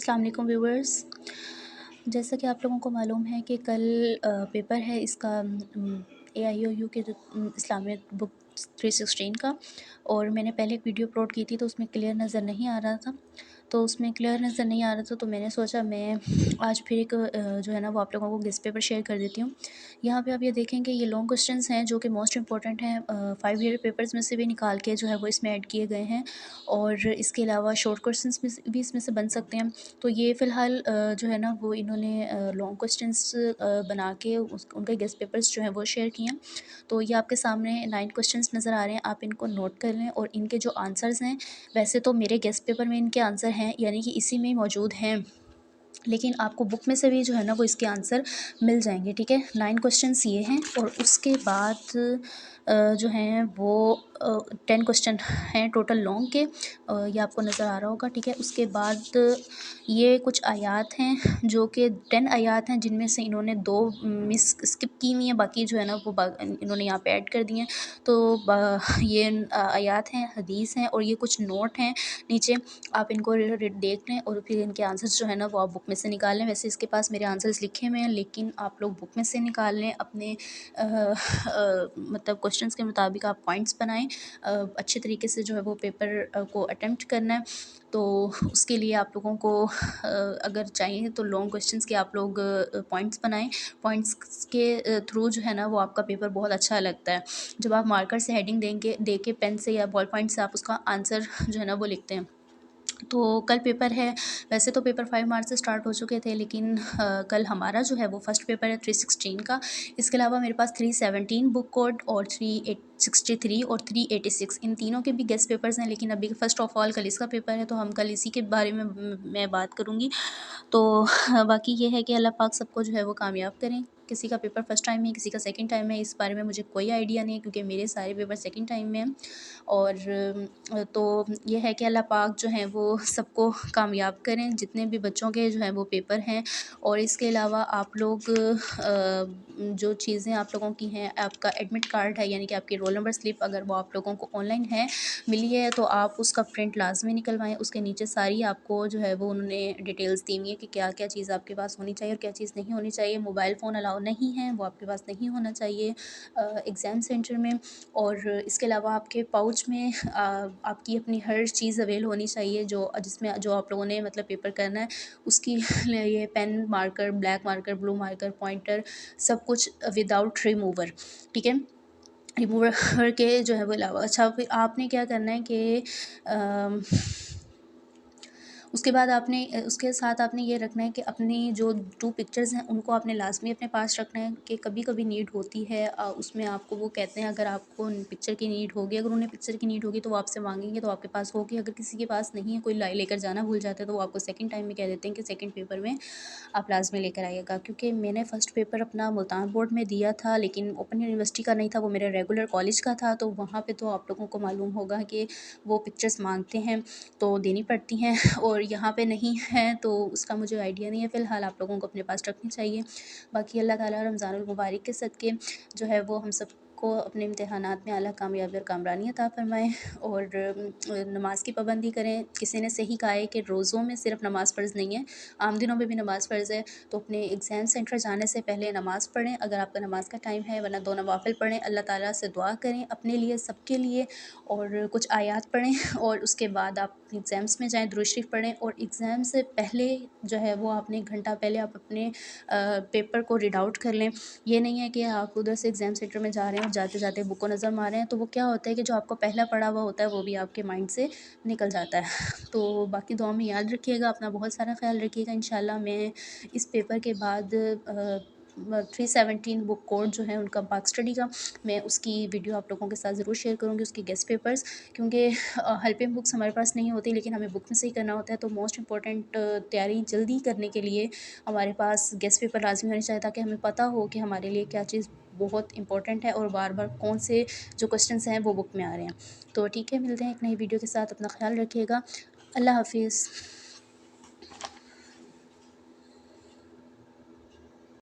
अस्सलाम वालेकुम व्यूअर्स। जैसा कि आप लोगों को मालूम है कि कल पेपर है इसका AIOU के जो इस्लामिक बुक 316 का। और मैंने पहले एक वीडियो अपलोड की थी तो उसमें क्लियर नज़र नहीं आ रहा था, तो मैंने सोचा मैं आज फिर एक जो है ना वो आप लोगों को गेस्ट पेपर शेयर कर देती हूँ। यहाँ पे आप ये देखेंगे ये लॉन्ग क्वेश्चंस हैं जो कि मोस्ट इंपॉर्टेंट हैं, 5 ईयर पेपर्स में से भी निकाल के जो है वो इसमें ऐड किए गए हैं, और इसके अलावा शॉर्ट क्वेश्चंस में भी इसमें से बन सकते हैं। तो ये फ़िलहाल जो है ना वो इन्होंने लॉन्ग क्वेश्चंस बना के उनके गेस्ट पेपर्स जो हैं वो शेयर किए हैं। तो ये आपके सामने 9 क्वेश्चंस नज़र आ रहे हैं, आप इनको नोट कर लें। और इनके जो आंसर्स हैं, वैसे तो मेरे गेस्ट पेपर में इनके आंसर हैं, यानी कि इसी में मौजूद हैं, लेकिन आपको बुक में से भी जो है ना वो इसके आंसर मिल जाएंगे। ठीक है, 9 क्वेश्चंस ये हैं, और उसके बाद जो हैं वो 10 क्वेश्चन हैं टोटल लॉन्ग के, ये आपको नज़र आ रहा होगा। ठीक है, उसके बाद ये कुछ आयात हैं जो कि 10 आयात हैं, जिनमें से इन्होंने 2 मिस स्किप की हुई हैं, बाकी जो है ना वो इन्होंने यहाँ पे ऐड कर दिए हैं। तो ये आयात हैं, हदीस हैं, और ये कुछ नोट हैं नीचे, आप इनको देख लें और फिर इनके आंसर्स जो है ना वो आप बुक में से निकाल लें। वैसे इसके पास मेरे आंसर्स लिखे हुए हैं, लेकिन आप लोग बुक में से निकाल लें अपने मतलब क्वेश्चंस के मुताबिक आप पॉइंट्स बनाएं। अच्छे तरीके से जो है वो पेपर को अटेम्प्ट करना है। तो उसके लिए आप लोगों को अगर चाहिए तो लॉन्ग क्वेश्चंस के आप लोग पॉइंट्स बनाएं। पॉइंट्स के थ्रू जो है ना वो आपका पेपर बहुत अच्छा लगता है, जब आप मार्कर से हेडिंग दे के पेन से या बॉल पॉइंट से आप उसका आंसर जो है ना वो लिखते हैं। तो कल पेपर है, वैसे तो पेपर 5 मार्च से स्टार्ट हो चुके थे, लेकिन कल हमारा जो है वो फर्स्ट पेपर है 316 का। इसके अलावा मेरे पास 317 बुक कोड और 363 और 386 इन तीनों के भी गेस्ट पेपर्स हैं, लेकिन अभी फ़र्स्ट ऑफ ऑल कल इसका पेपर है, तो हम कल इसी के बारे में मैं बात करूँगी। तो बाकी ये है कि अल्लाह पाक सबको जो है वो कामयाब करें। किसी का पेपर फ़र्स्ट टाइम है, किसी का सेकंड टाइम है, इस बारे में मुझे कोई आइडिया नहीं है, क्योंकि मेरे सारे पेपर सेकंड टाइम में हैं। और तो ये है कि अल्लाह पाक जो है वो सबको कामयाब करें, जितने भी बच्चों के जो है वो पेपर हैं। और इसके अलावा आप लोग जो चीज़ें आप लोगों की हैं, आपका एडमिट कार्ड है, यानी कि आपकी रोल नंबर स्लिप अगर वो आप लोगों को ऑनलाइन है मिली है, तो आप उसका प्रिंट लाजमी निकलवाएं। उसके नीचे सारी आपको जो है वो उन्होंने डिटेल्स दी हुई है कि क्या क्या चीज़ आपके पास होनी चाहिए और क्या चीज़ नहीं होनी चाहिए। मोबाइल फ़ोन अलाउ नहीं है, वो आपके पास नहीं होना चाहिए एग्ज़ाम सेंटर में। और इसके अलावा आपके पाउच में आपकी अपनी हर चीज़ अवेल होनी चाहिए, जिसमें जो आप लोगों ने मतलब पेपर करना है उसकी ये pen, marker, black marker, blue marker, pointer, सब कुछ विदाउट रिमूवर। ठीक है, रिमूवर के जो है वो अलावा। अच्छा, फिर आपने क्या करना है कि उसके बाद आपने उसके साथ आपने ये रखना है कि अपनी जो 2 पिक्चर्स हैं उनको आपने लाज़मी अपने पास रखना है, कि कभी-कभी नीड होती है उसमें आपको वो कहते हैं अगर आपको पिक्चर की नीड होगी, अगर उन्हें पिक्चर की नीड होगी तो वो आपसे माँगेंगे तो आपके पास होगी। अगर किसी के पास नहीं है, कोई लेकर जाना भूल जाता है, तो वो आपको सेकंड टाइम में कह देते हैं कि सेकंड पेपर में आप लाज़मी लेकर आइएगा। क्योंकि मैंने फ़र्स्ट पेपर अपना मुल्तान बोर्ड में दिया था, लेकिन ओपन यूनिवर्सिटी का नहीं था, वो मेरे रेगुलर कॉलेज का था। तो वहाँ पे तो आप लोगों को मालूम होगा कि वो पिक्चर्स माँगते हैं तो देनी पड़ती हैं, और यहाँ पे नहीं है तो उसका मुझे आइडिया नहीं है। फ़िलहाल आप लोगों को अपने पास रखनी चाहिए। बाकी अल्लाह ताला रमज़ानुल मुबारक के सदके जो है वो हम सबको अपने इम्तिहानात में अल्लाह कामयाबी और कामरानी अता फ़रमाए। और नमाज़ की पाबंदी करें। किसी ने सही कहा है कि रोज़ों में सिर्फ नमाज़ फ़र्ज़ नहीं है, आम दिनों में भी नमाज़ फ़र्ज़ है। तो अपने एग्ज़ाम सेंटर जाने से पहले नमाज़ पढ़ें, अगर आपका नमाज़ का टाइम है, वरना 2 नवाफ़िल पढ़ें, अल्लाह ताला से दुआ करें अपने लिए, सबके लिए, और कुछ आयात पढ़ें। और उसके बाद आप एग्ज़ाम्स में जाएँ, दुरूद शरीफ पढ़ें। और एग्ज़ाम से पहले जो है वो आपने 1 घंटा पहले आप अपने पेपर को रीड आउट कर लें। ये नहीं है कि आप उधर से एग्ज़ाम सेंटर में जा रहे हैं और जाते-जाते बुक को नज़र मार रहे हैं, तो वो क्या होता है कि जो आपको पहला पढ़ा हुआ होता है वो भी आपके माइंड से निकल जाता है। तो बाकी दुआ में याद रखिएगा, अपना बहुत सारा ख़्याल रखिएगा। इंशाल्लाह मैं इस पेपर के बाद 317 बुक कोड जो है उनका पाक स्टडी का, मैं उसकी वीडियो आप लोगों के साथ ज़रूर शेयर करूँगी, उसके गेस्ट पेपर्स। क्योंकि हेल्पिंग बुक्स हमारे पास नहीं होती, लेकिन हमें बुक में से ही करना होता है। तो मोस्ट इंपॉर्टेंट तैयारी जल्दी करने के लिए हमारे पास गेस्ट पेपर लाजमी होने चाहिए, ताकि हमें पता हो कि हमारे लिए क्या चीज़ बहुत इंपॉर्टेंट है और बार बार कौन से जो क्वेश्चंस हैं वो बुक में आ रहे हैं। तो ठीक है, मिलते हैं एक नई वीडियो के साथ, अपना ख्याल रखिएगा। अल्लाह हाफिज़।